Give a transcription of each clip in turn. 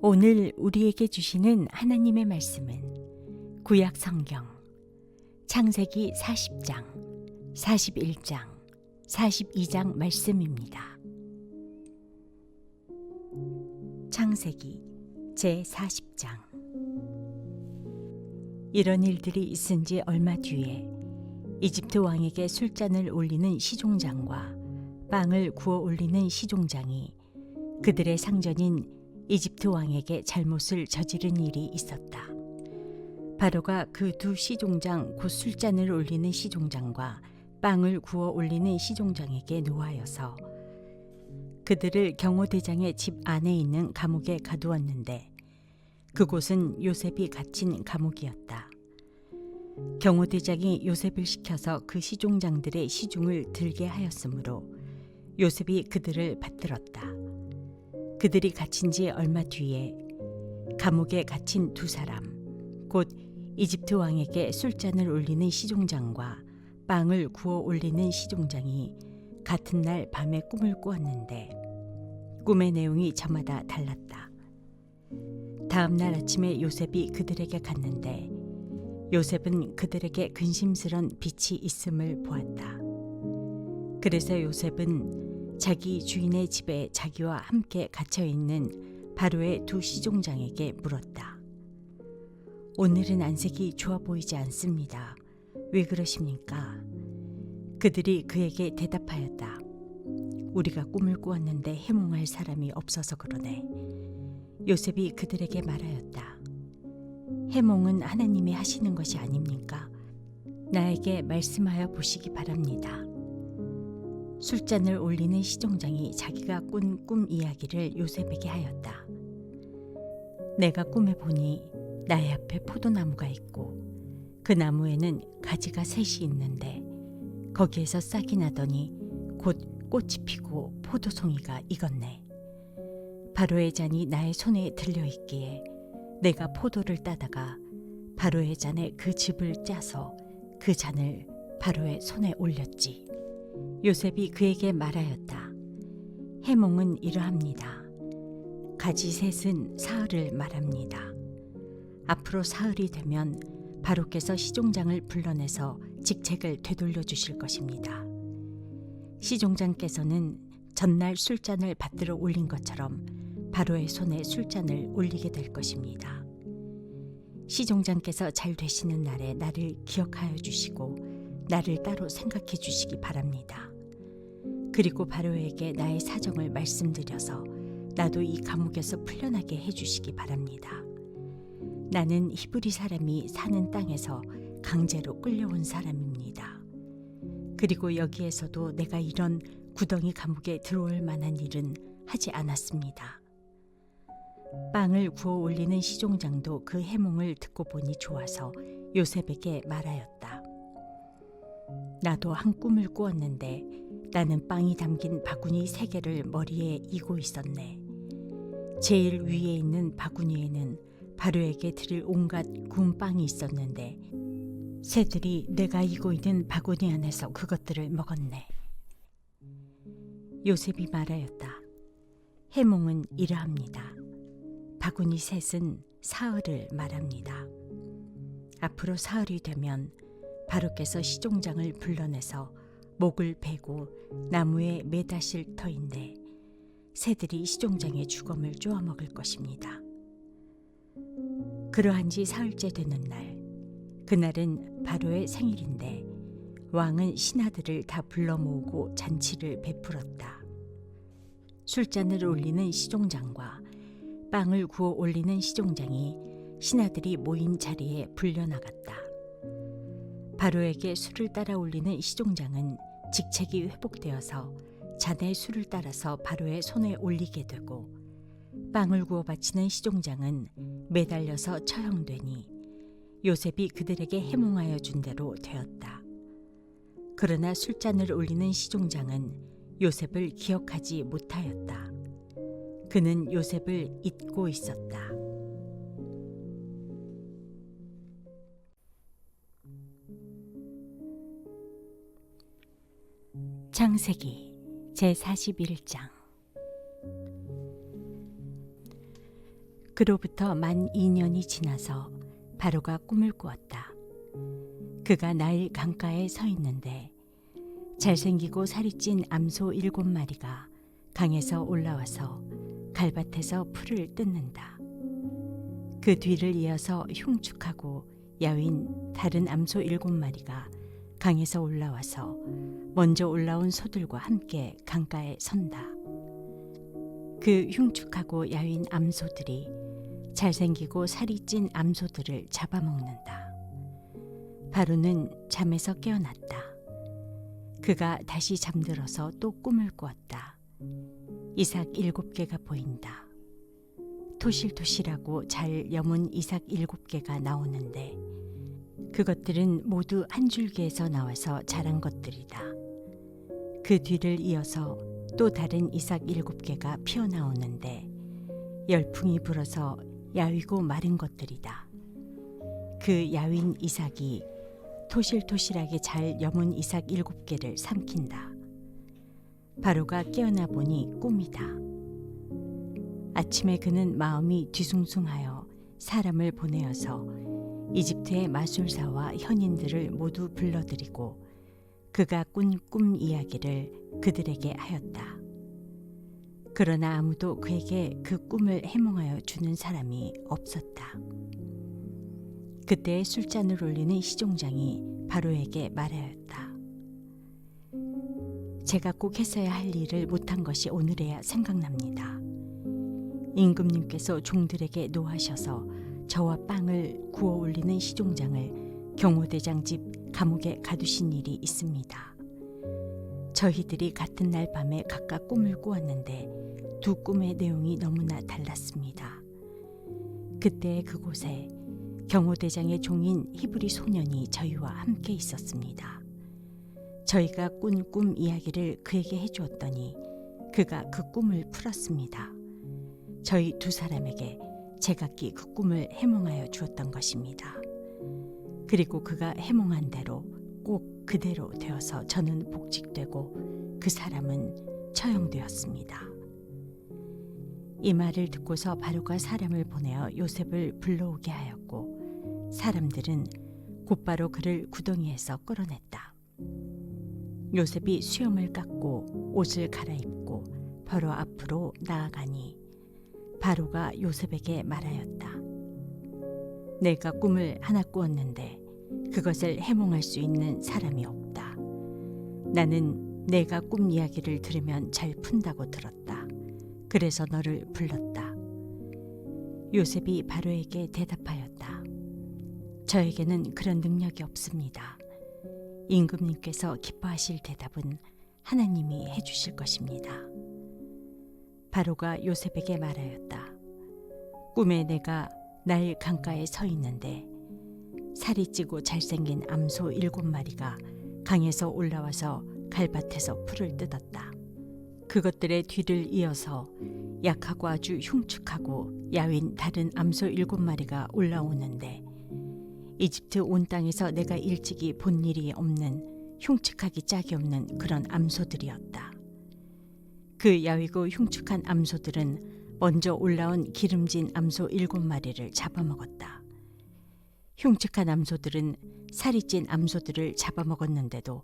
오늘 우리에게 주시는 하나님의 말씀은 구약 성경 창세기 40장, 41장, 42장 말씀입니다. 창세기 제40장. 이런 일들이 있은 지 얼마 뒤에 이집트 왕에게 술잔을 올리는 시종장과 빵을 구워 올리는 시종장이 그들의 상전인 이집트 왕에게 잘못을 저지른 일이 있었다. 바로가 그 두 시종장 곧 술잔을 올리는 시종장과 빵을 구워 올리는 시종장에게 노하여서 그들을 경호대장의 집 안에 있는 감옥에 가두었는데 그곳은 요셉이 갇힌 감옥이었다. 경호대장이 요셉을 시켜서 그 시종장들의 시중을 들게 하였으므로 요셉이 그들을 받들었다. 그들이 갇힌 지 얼마 뒤에 감옥에 갇힌 두 사람 곧 이집트 왕에게 술잔을 올리는 시종장과 빵을 구워 올리는 시종장이 같은 날 밤에 꿈을 꾸었는데 꿈의 내용이 저마다 달랐다. 다음 날 아침에 요셉이 그들에게 갔는데 요셉은 그들에게 근심스런 빛이 있음을 보았다. 그래서 요셉은 자기 주인의 집에 자기와 함께 갇혀있는 바로의 두 시종장에게 물었다. 오늘은 안색이 좋아 보이지 않습니다. 왜 그러십니까? 그들이 그에게 대답하였다. 우리가 꿈을 꾸었는데 해몽할 사람이 없어서 그러네. 요셉이 그들에게 말하였다. 해몽은 하나님이 하시는 것이 아닙니까? 나에게 말씀하여 보시기 바랍니다. 술잔을 올리는 시종장이 자기가 꾼 꿈 이야기를 요셉에게 하였다. 내가 꿈에 보니 나의 앞에 포도나무가 있고 그 나무에는 가지가 셋이 있는데 거기에서 싹이 나더니 곧 꽃이 피고 포도송이가 익었네. 바로의 잔이 나의 손에 들려있기에 내가 포도를 따다가 바로의 잔에 그 즙을 짜서 그 잔을 바로의 손에 올렸지. 요셉이 그에게 말하였다. 해몽은 이러합니다. 가지 셋은 사흘을 말합니다. 앞으로 사흘이 되면 바로께서 시종장을 불러내서 직책을 되돌려 주실 것입니다. 시종장께서는 전날 술잔을 받들어 올린 것처럼 바로의 손에 술잔을 올리게 될 것입니다. 시종장께서 잘 되시는 날에 나를 기억하여 주시고 나를 따로 생각해 주시기 바랍니다. 그리고 바로에게 나의 사정을 말씀드려서 나도 이 감옥에서 풀려나게 해주시기 바랍니다. 나는 히브리 사람이 사는 땅에서 강제로 끌려온 사람입니다. 그리고 여기에서도 내가 이런 구덩이 감옥에 들어올 만한 일은 하지 않았습니다. 빵을 구워 올리는 시종장도 그 해몽을 듣고 보니 좋아서 요셉에게 말하였다. 나도 한 꿈을 꾸었는데 나는 빵이 담긴 바구니 3개를 머리에 이고 있었네. 제일 위에 있는 바구니에는 바로에게 드릴 온갖 구운 빵이 있었는데 새들이 내가 이고 있는 바구니 안에서 그것들을 먹었네. 요셉이 말하였다. 해몽은 이러합니다. 바구니 셋은 사흘을 말합니다. 앞으로 사흘이 되면 바로께서 시종장을 불러내서 목을 베고 나무에 매다실 터인데 새들이 시종장의 주검을 쪼아 먹을 것입니다. 그러한 지 사흘째 되는 날, 그날은 바로의 생일인데 왕은 신하들을 다 불러 모으고 잔치를 베풀었다. 술잔을 올리는 시종장과 빵을 구워 올리는 시종장이 신하들이 모인 자리에 불려나갔다. 바로에게 술을 따라 올리는 시종장은 직책이 회복되어서 잔에 술을 따라서 바로의 손에 올리게 되고 빵을 구워 바치는 시종장은 매달려서 처형되니 요셉이 그들에게 해몽하여 준 대로 되었다. 그러나 술잔을 올리는 시종장은 요셉을 기억하지 못하였다. 그는 요셉을 잊고 있었다. 창세기 제41장. 그로부터 만 2년이 지나서 바로가 꿈을 꾸었다. 그가 나일 강가에 서 있는데 잘생기고 살이 찐 암소 7마리가 강에서 올라와서 갈밭에서 풀을 뜯는다. 그 뒤를 이어서 흉측하고 야윈 다른 암소 7마리가 강에서 올라와서 먼저 올라온 소들과 함께 강가에 선다. 그 흉측하고 야윈 암소들이 잘생기고 살이 찐 암소들을 잡아먹는다. 바로는 잠에서 깨어났다. 그가 다시 잠들어서 또 꿈을 꾸었다. 이삭 7개가 보인다. 토실토실하고 잘 여문 이삭 7개가 나오는데 그것들은 모두 한 줄기에서 나와서 자란 것들이다. 그 뒤를 이어서 또 다른 이삭 7개가 피어나오는데 열풍이 불어서 야위고 마른 것들이다. 그 야윈 이삭이 토실토실하게 잘 여문 이삭 7개를 삼킨다. 바로가 깨어나 보니 꿈이다. 아침에 그는 마음이 뒤숭숭하여 사람을 보내어서 이집트의 마술사와 현인들을 모두 불러들이고 그가 꾼 꿈 이야기를 그들에게 하였다. 그러나 아무도 그에게 그 꿈을 해몽하여 주는 사람이 없었다. 그때 술잔을 올리는 시종장이 바로에게 말하였다. 제가 꼭 했어야 할 일을 못한 것이 오늘에야 생각납니다. 임금님께서 종들에게 노하셔서 저와 빵을 구워 올리는 시종장을 경호대장 집 감옥에 가두신 일이 있습니다. 저희들이 같은 날 밤에 각각 꿈을 꾸었는데 두 꿈의 내용이 너무나 달랐습니다. 그때 그곳에 경호대장의 종인 히브리 소년이 저희와 함께 있었습니다. 저희가 꾼 꿈 이야기를 그에게 해주었더니 그가 그 꿈을 풀었습니다. 저희 두 사람에게 제각기 그 꿈을 해몽하여 주었던 것입니다. 그리고 그가 해몽한 대로 꼭 그대로 되어서 저는 복직되고 그 사람은 처형되었습니다. 이 말을 듣고서 바로가 사람을 보내어 요셉을 불러오게 하였고 사람들은 곧바로 그를 구덩이에서 끌어냈다. 요셉이 수염을 깎고 옷을 갈아입고 바로 앞으로 나아가니 바로가 요셉에게 말하였다. 내가 꿈을 하나 꾸었는데 그것을 해몽할 수 있는 사람이 없다. 나는 내가 꿈 이야기를 들으면 잘 푼다고 들었다. 그래서 너를 불렀다. 요셉이 바로에게 대답하였다. 저에게는 그런 능력이 없습니다. 임금님께서 기뻐하실 대답은 하나님이 해주실 것입니다. 바로가 요셉에게 말하였다. 꿈에 내가 나일 강가에 서 있는데 살이 찌고 잘생긴 암소 7마리가 강에서 올라와서 갈밭에서 풀을 뜯었다. 그것들의 뒤를 이어서 약하고 아주 흉측하고 야윈 다른 암소 7마리가 올라오는데 이집트 온 땅에서 내가 일찍이 본 일이 없는 흉측하기 짝이 없는 그런 암소들이었다. 그 야위고 흉측한 암소들은 먼저 올라온 기름진 암소 7마리를 잡아먹었다. 흉측한 암소들은 살이 찐 암소들을 잡아먹었는데도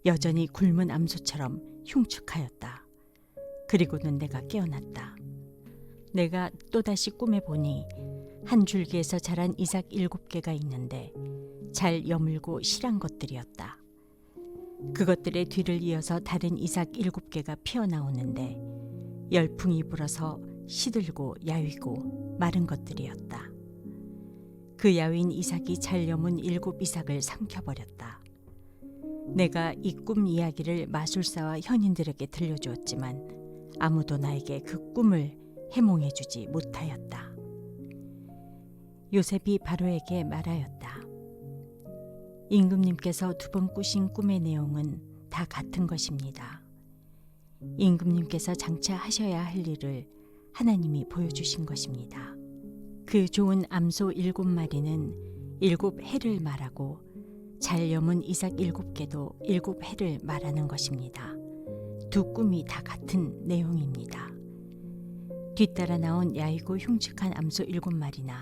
여전히 굶은 암소처럼 흉측하였다. 그리고는 내가 깨어났다. 내가 또다시 꿈에 보니 한 줄기에서 자란 이삭 7개가 있는데 잘 여물고 실한 것들이었다. 그것들의 뒤를 이어서 다른 이삭 7개가 피어나오는데 열풍이 불어서 시들고 야위고 마른 것들이었다. 그 야윈 이삭이 잘 여문 7 이삭을 삼켜버렸다. 내가 이 꿈 이야기를 마술사와 현인들에게 들려주었지만 아무도 나에게 그 꿈을 해몽해주지 못하였다. 요셉이 바로에게 말하였다. 임금님께서 2번 꾸신 꿈의 내용은 다 같은 것입니다. 임금님께서 장차 하셔야 할 일을 하나님이 보여주신 것입니다. 그 좋은 암소 7마리는 7해를 말하고 잘 여문 이삭 7개도 7해를 말하는 것입니다. 두 꿈이 다 같은 내용입니다. 뒤따라 나온 야이고 흉측한 암소 7마리나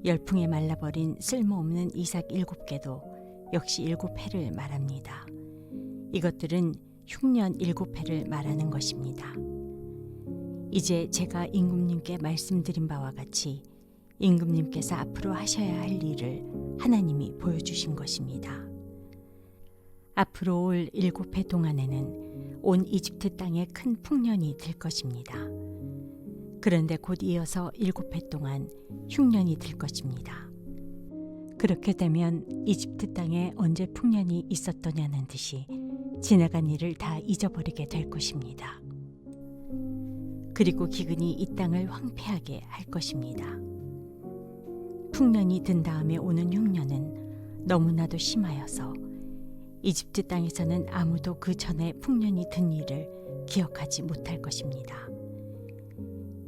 열풍에 말라버린 쓸모없는 이삭 7개도 역시 7해를 말합니다. 이것들은 흉년 7해를 말하는 것입니다. 이제 제가 임금님께 말씀드린 바와 같이 임금님께서 앞으로 하셔야 할 일을 하나님이 보여주신 것입니다. 앞으로 올 7해 동안에는 온 이집트 땅에 큰 풍년이 될 것입니다. 그런데 곧 이어서 7해 동안 흉년이 될 것입니다. 그렇게 되면 이집트 땅에 언제 풍년이 있었더냐는 듯이 지나간 일을 다 잊어버리게 될 것입니다. 그리고 기근이 이 땅을 황폐하게 할 것입니다. 풍년이 든 다음에 오는 흉년은 너무나도 심하여서 이집트 땅에서는 아무도 그 전에 풍년이 든 일을 기억하지 못할 것입니다.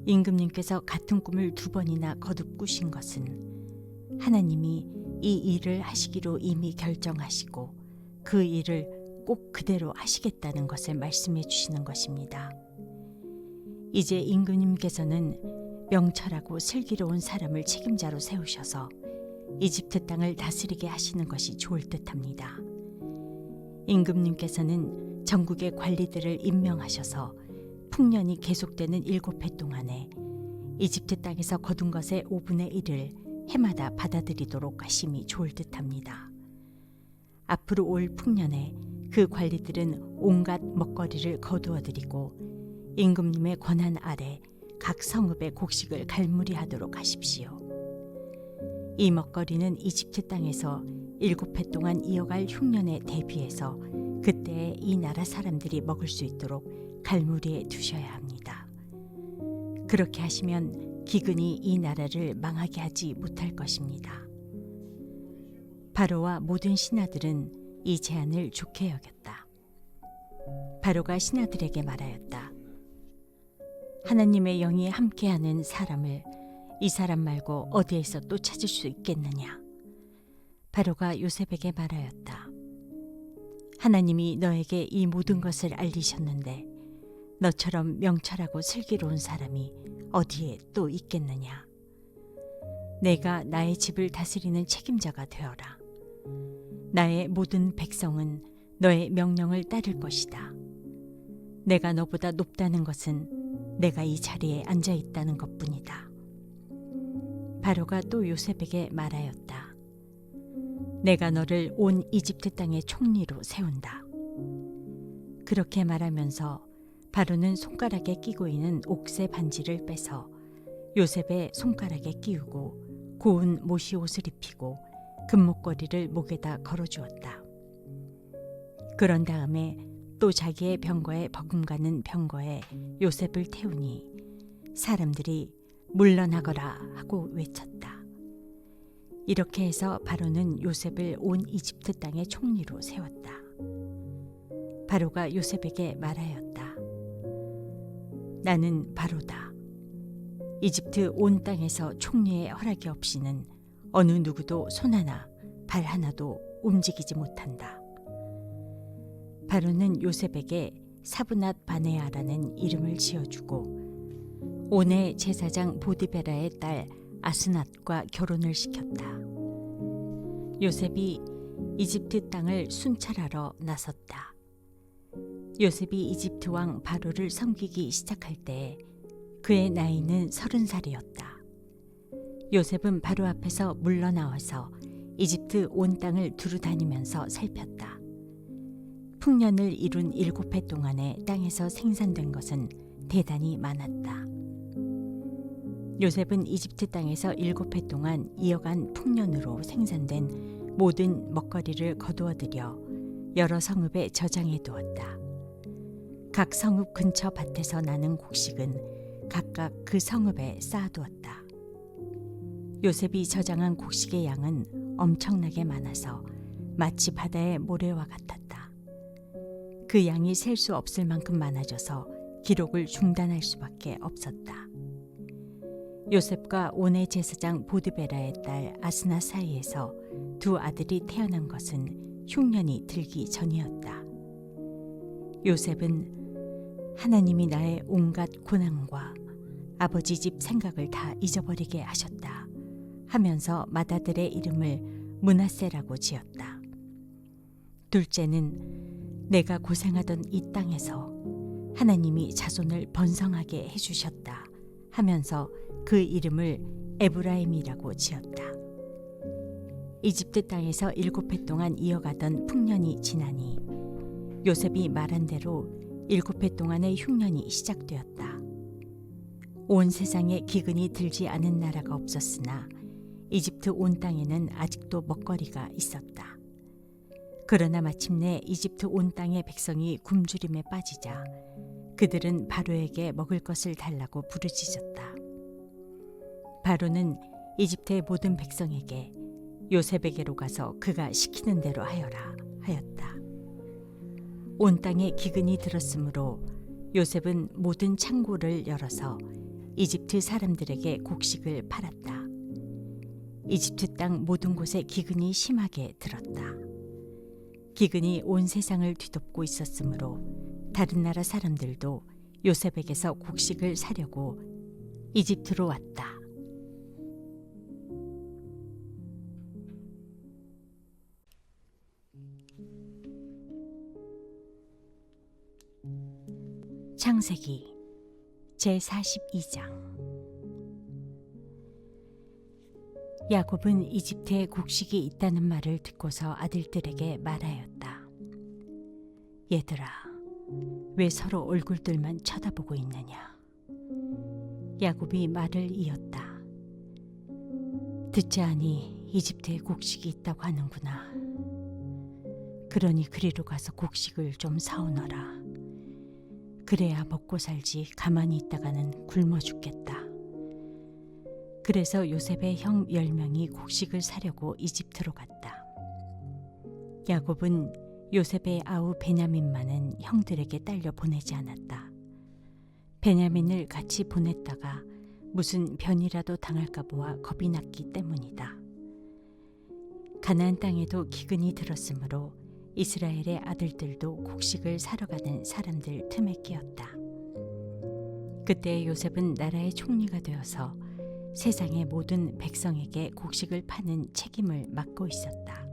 임금님께서 같은 꿈을 2번이나 거듭 꾸신 것은 하나님이 이 일을 하시기로 이미 결정하시고 그 일을 꼭 그대로 하시겠다는 것을 말씀해 주시는 것입니다. 이제 임금님께서는 명철하고 슬기로운 사람을 책임자로 세우셔서 이집트 땅을 다스리게 하시는 것이 좋을 듯합니다. 임금님께서는 전국의 관리들을 임명하셔서 풍년이 계속되는 7해 동안에 이집트 땅에서 거둔 것의 5분의 1을 해마다 받아들이도록 하심이 좋을 듯합니다. 앞으로 올 풍년에 그 관리들은 온갖 먹거리를 거두어들이고 임금님의 권한 아래 각 성읍의 곡식을 갈무리하도록 하십시오. 이 먹거리는 이집트 땅에서 7해 동안 이어갈 흉년에 대비해서 그때에 이 나라 사람들이 먹을 수 있도록 갈무리에 두셔야 합니다. 그렇게 하시면 기근이 이 나라를 망하게 하지 못할 것입니다. 바로와 모든 신하들은 이 제안을 좋게 여겼다. 바로가 신하들에게 말하였다. 하나님의 영이 함께하는 사람을 이 사람 말고 어디에서 또 찾을 수 있겠느냐? 바로가 요셉에게 말하였다. 하나님이 너에게 이 모든 것을 알리셨는데 너처럼 명철하고 슬기로운 사람이 어디에 또 있겠느냐? 내가 나의 집을 다스리는 책임자가 되어라. 나의 모든 백성은 너의 명령을 따를 것이다. 내가 너보다 높다는 것은 내가 이 자리에 앉아 있다는 것뿐이다. 바로가 또 요셉에게 말하였다. 내가 너를 온 이집트 땅의 총리로 세운다. 그렇게 말하면서 바로는 손가락에 끼고 있는 옥새 반지를 빼서 요셉의 손가락에 끼우고 고운 모시 옷을 입히고 금목걸이를 목에다 걸어주었다. 그런 다음에 또 자기의 병거에 버금가는 병거에 요셉을 태우니 사람들이 물러나거라 하고 외쳤다. 이렇게 해서 바로는 요셉을 온 이집트 땅의 총리로 세웠다. 바로가 요셉에게 말하였다. 나는 바로다. 이집트 온 땅에서 총리의 허락이 없이는 어느 누구도 손 하나 발 하나도 움직이지 못한다. 바로는 요셉에게 사브낫 바네아라는 이름을 지어주고 온의 제사장 보디베라의 딸 아스낫과 결혼을 시켰다. 요셉이 이집트 땅을 순찰하러 나섰다. 요셉이 이집트 왕 바로를 섬기기 시작할 때 그의 나이는 30살이었다. 요셉은 바로 앞에서 물러나와서 이집트 온 땅을 두루 다니면서 살폈다. 풍년을 이룬 7해 동안에 땅에서 생산된 것은 대단히 많았다. 요셉은 이집트 땅에서 7해 동안 이어간 풍년으로 생산된 모든 먹거리를 거두어들여 여러 성읍에 저장해 두었다. 각 성읍 근처 밭에서 나는 곡식은 각각 그 성읍에 쌓아두었다. 요셉이 저장한 곡식의 양은 엄청나게 많아서 마치 바다의 모래와 같았다. 그 양이 셀 수 없을 만큼 많아져서 기록을 중단할 수밖에 없었다. 요셉과 온의 제사장 보드베라의 딸 아스나 사이에서 두 아들이 태어난 것은 흉년이 들기 전이었다. 요셉은 하나님이 나의 온갖 고난과 아버지 집 생각을 다 잊어버리게 하셨다 하면서 맏아들의 이름을 므낫세라고 지었다. 둘째는 내가 고생하던 이 땅에서 하나님이 자손을 번성하게 해주셨다 하면서 그 이름을 에브라임이라고 지었다. 이집트 땅에서 7해 동안 이어가던 풍년이 지나니 요셉이 말한 대로 7해 동안의 흉년이 시작되었다. 온 세상에 기근이 들지 않은 나라가 없었으나 이집트 온 땅에는 아직도 먹거리가 있었다. 그러나 마침내 이집트 온 땅의 백성이 굶주림에 빠지자 그들은 바로에게 먹을 것을 달라고 부르짖었다. 바로는 이집트의 모든 백성에게 요셉에게로 가서 그가 시키는 대로 하여라 하였다. 온 땅에 기근이 들었으므로 요셉은 모든 창고를 열어서 이집트 사람들에게 곡식을 팔았다. 이집트 땅 모든 곳에 기근이 심하게 들었다. 기근이 온 세상을 뒤덮고 있었으므로 다른 나라 사람들도 요셉에게서 곡식을 사려고 이집트로 왔다. 창세기 제42장. 야곱은 이집트에 곡식이 있다는 말을 듣고서 아들들에게 말하였다. 얘들아, 왜 서로 얼굴들만 쳐다보고 있느냐? 야곱이 말을 이었다. 듣자하니 이집트에 곡식이 있다고 하는구나. 그러니 그리로 가서 곡식을 좀 사오너라. 그래야 먹고 살지 가만히 있다가는 굶어 죽겠다. 그래서 요셉의 형 10명이 곡식을 사려고 이집트로 갔다. 야곱은 요셉의 아우 베냐민만은 형들에게 딸려 보내지 않았다. 베냐민을 같이 보냈다가 무슨 변이라도 당할까 보아 겁이 났기 때문이다. 가나안 땅에도 기근이 들었으므로 이스라엘의 아들들도 곡식을 사러 가는 사람들 틈에 끼었다. 그때 요셉은 나라의 총리가 되어서 세상의 모든 백성에게 곡식을 파는 책임을 맡고 있었다.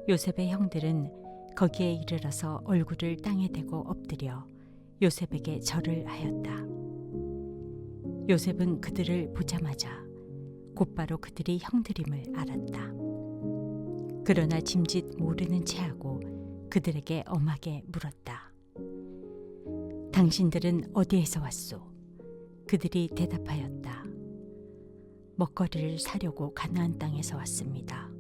요셉의 형들은 거기에 이르러서 얼굴을 땅에 대고 엎드려 요셉에게 절을 하였다. 요셉은 그들을 보자마자 곧바로 그들이 형들임을 알았다. 그러나 짐짓 모르는 체하고 그들에게 엄하게 물었다. 당신들은 어디에서 왔소? 그들이 대답하였다. 먹거리를 사려고 가나안 땅에서 왔습니다.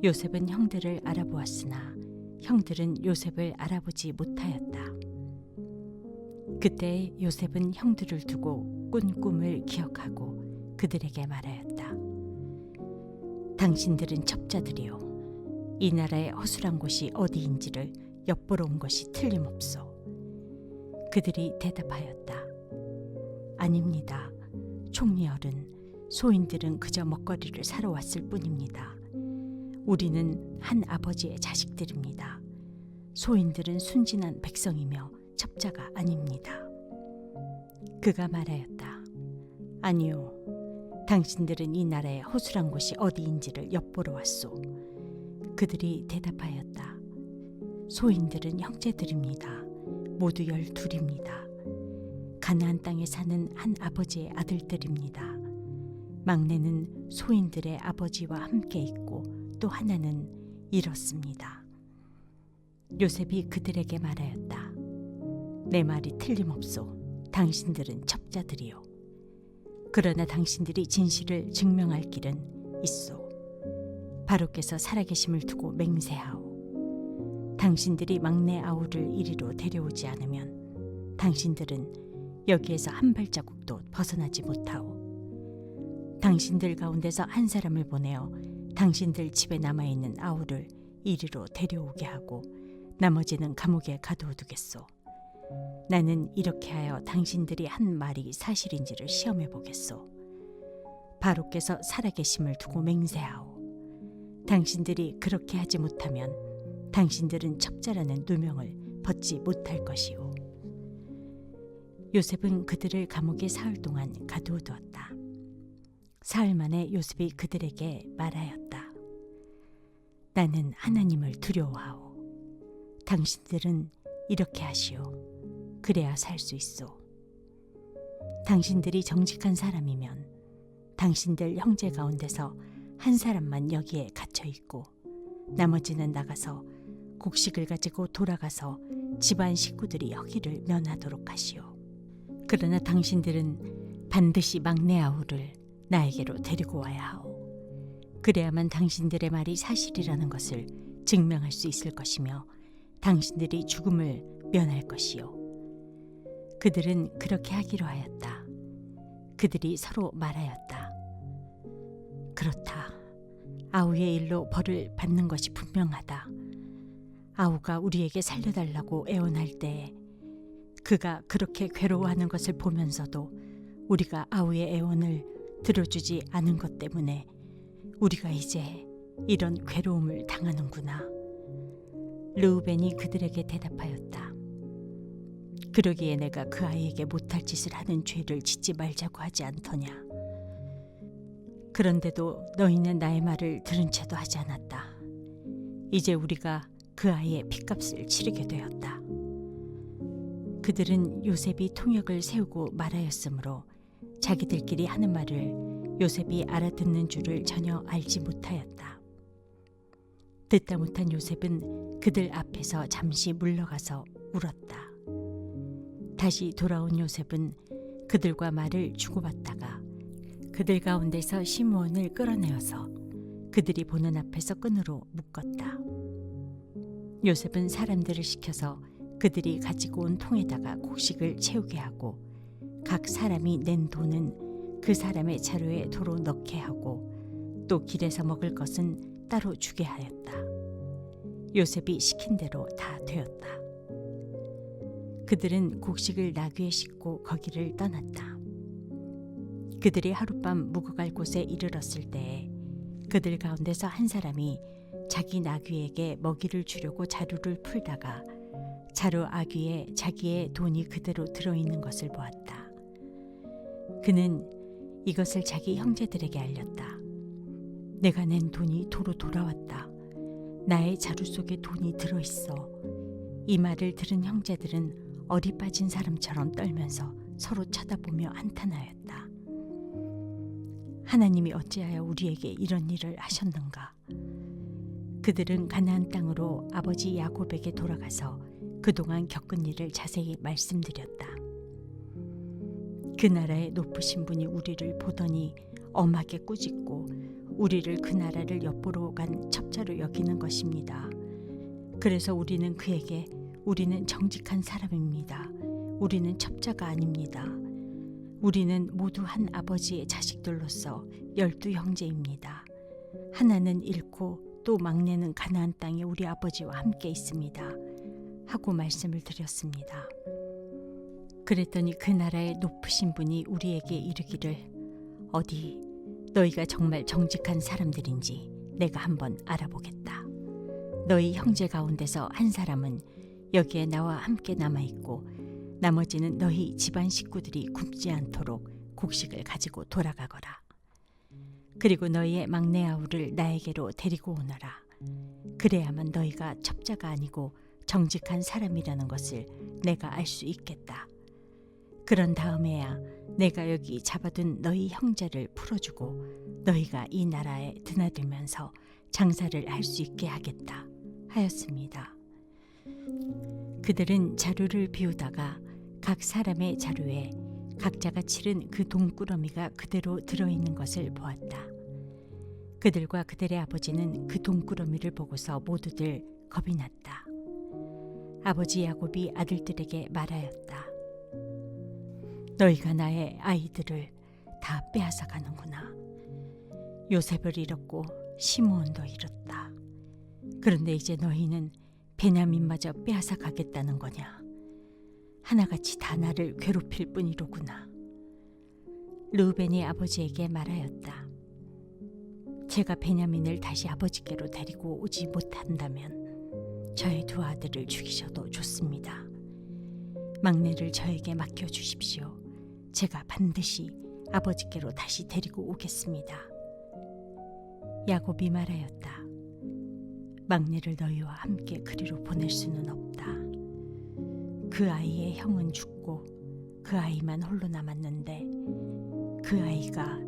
요셉은 형들을 알아보았으나 형들은 요셉을 알아보지 못하였다. 그때 요셉은 형들을 두고 꾼 꿈을 기억하고 그들에게 말하였다. 당신들은 첩자들이요, 이 나라의 허술한 곳이 어디인지를 엿보러 온 것이 틀림없소. 그들이 대답하였다. 아닙니다. 총리 어른, 소인들은 그저 먹거리를 사러 왔을 뿐입니다. 우리는 한 아버지의 자식들입니다. 소인들은 순진한 백성이며 첩자가 아닙니다. 그가 말하였다. 아니요, 당신들은 이 나라의 허술한 곳이 어디인지를 엿보러 왔소. 그들이 대답하였다. 소인들은 형제들입니다. 모두 12입니다. 가나안 땅에 사는 한 아버지의 아들들입니다. 막내는 소인들의 아버지와 함께 있고 또 하나는 잃었습니다. 요셉이 그들에게 말하였다. 내 말이 틀림없소. 당신들은 첩자들이요. 그러나 당신들이 진실을 증명할 길은 있소. 바로께서 살아계심을 두고 맹세하오. 당신들이 막내 아우를 이리로 데려오지 않으면 당신들은 여기에서 한 발자국도 벗어나지 못하오. 당신들 가운데서 한 사람을 보내어 당신들 집에 남아있는 아우를 이리로 데려오게 하고 나머지는 감옥에 가두어두겠소. 나는 이렇게 하여 당신들이 한 말이 사실인지를 시험해 보겠소. 바로께서 살아계심을 두고 맹세하오. 당신들이 그렇게 하지 못하면 당신들은 첩자라는 누명을 벗지 못할 것이오. 요셉은 그들을 감옥에 사흘 동안 가두어두었다. 사흘 만에 요셉이 그들에게 말하였다. 나는 하나님을 두려워하오. 당신들은 이렇게 하시오. 그래야 살 수 있소. 당신들이 정직한 사람이면 당신들 형제 가운데서 한 사람만 여기에 갇혀 있고 나머지는 나가서 곡식을 가지고 돌아가서 집안 식구들이 허기를 면하도록 하시오. 그러나 당신들은 반드시 막내 아우를 나에게로 데리고 와야 하오. 그래야만 당신들의 말이 사실이라는 것을 증명할 수 있을 것이며 당신들이 죽음을 면할 것이요. 그들은 그렇게 하기로 하였다. 그들이 서로 말하였다. 그렇다. 아우의 일로 벌을 받는 것이 분명하다. 아우가 우리에게 살려달라고 애원할 때에 그가 그렇게 괴로워하는 것을 보면서도 우리가 아우의 애원을 들어주지 않은 것 때문에 우리가 이제 이런 괴로움을 당하는구나. 르우벤이 그들에게 대답하였다. 그러기에 내가 그 아이에게 못할 짓을 하는 죄를 짓지 말자고 하지 않더냐. 그런데도 너희는 나의 말을 들은 채도 하지 않았다. 이제 우리가 그 아이의 핏값을 치르게 되었다. 그들은 요셉이 통역을 세우고 말하였으므로 자기들끼리 하는 말을 요셉이 알아듣는 줄을 전혀 알지 못하였다. 듣다 못한 요셉은 그들 앞에서 잠시 물러가서 울었다. 다시 돌아온 요셉은 그들과 말을 주고받다가 그들 가운데서 시므온을 끌어내어서 그들이 보는 앞에서 끈으로 묶었다. 요셉은 사람들을 시켜서 그들이 가지고 온 통에다가 곡식을 채우게 하고 각 사람이 낸 돈은 그 사람의 자루에 도로 넣게 하고 또 길에서 먹을 것은 따로 주게 하였다. 요셉이 시킨 대로 다 되었다. 그들은 곡식을 나귀에 싣고 거기를 떠났다. 그들이 하룻밤 묵어갈 곳에 이르렀을 때에 그들 가운데서 한 사람이 자기 나귀에게 먹이를 주려고 자루를 풀다가 자루 아귀에 자기의 돈이 그대로 들어있는 것을 보았다. 그는 이것을 자기 형제들에게 알렸다. 내가 낸 돈이 도로 돌아왔다. 나의 자루 속에 돈이 들어있어. 이 말을 들은 형제들은 얼이 빠진 사람처럼 떨면서 서로 쳐다보며 한탄하였다. 하나님이 어찌하여 우리에게 이런 일을 하셨는가? 그들은 가나안 땅으로 아버지 야곱에게 돌아가서 그동안 겪은 일을 자세히 말씀드렸다. 그 나라의 높으신 분이 우리를 보더니 엄하게 꾸짖고 우리를 그 나라를 엿보러 간 첩자로 여기는 것입니다. 그래서 우리는 그에게 우리는 정직한 사람입니다. 우리는 첩자가 아닙니다. 우리는 모두 한 아버지의 자식들로서 12 형제입니다. 하나는 잃고 또 막내는 가나안 땅에 우리 아버지와 함께 있습니다. 하고 말씀을 드렸습니다. 그랬더니 그 나라의 높으신 분이 우리에게 이르기를 어디 너희가 정말 정직한 사람들인지 내가 한번 알아보겠다. 너희 형제 가운데서 한 사람은 여기에 나와 함께 남아있고 나머지는 너희 집안 식구들이 굶지 않도록 곡식을 가지고 돌아가거라. 그리고 너희의 막내 아우를 나에게로 데리고 오너라. 그래야만 너희가 첩자가 아니고 정직한 사람이라는 것을 내가 알 수 있겠다. 그런 다음에야 내가 여기 잡아둔 너희 형제를 풀어주고 너희가 이 나라에 드나들면서 장사를 할 수 있게 하겠다 하였습니다. 그들은 자루를 비우다가 각 사람의 자루에 각자가 치른 그 돈꾸러미가 그대로 들어있는 것을 보았다. 그들과 그들의 아버지는 그 돈꾸러미를 보고서 모두들 겁이 났다. 아버지 야곱이 아들들에게 말하였다. 너희가 나의 아이들을 다 빼앗아 가는구나. 요셉을 잃었고 시므온도 잃었다. 그런데 이제 너희는 베냐민마저 빼앗아 가겠다는 거냐. 하나같이 다 나를 괴롭힐 뿐이로구나. 르우벤이 아버지에게 말하였다. 제가 베냐민을 다시 아버지께로 데리고 오지 못한다면 저의 두 아들을 죽이셔도 좋습니다. 막내를 저에게 맡겨주십시오. 제가 반드시 아버지께로 다시 데리고 오겠습니다. 야곱이 말하였다. 막내를 너희와 함께 그리로 보낼 수는 없다. 그 아이의 형은 죽고 그 아이만 홀로 남았는데 그 아이가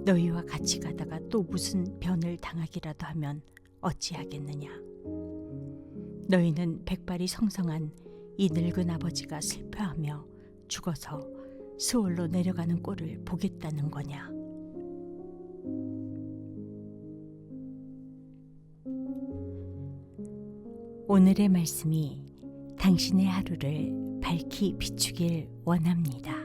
너희와 같이 가다가 또 무슨 변을 당하기라도 하면 어찌하겠느냐. 너희는 백발이 성성한 이 늙은 아버지가 슬퍼하며 죽어서 수월로 내려가는 꼴을 보겠다는 거냐. 오늘의 말씀이 당신의 하루를 밝히 비추길 원합니다.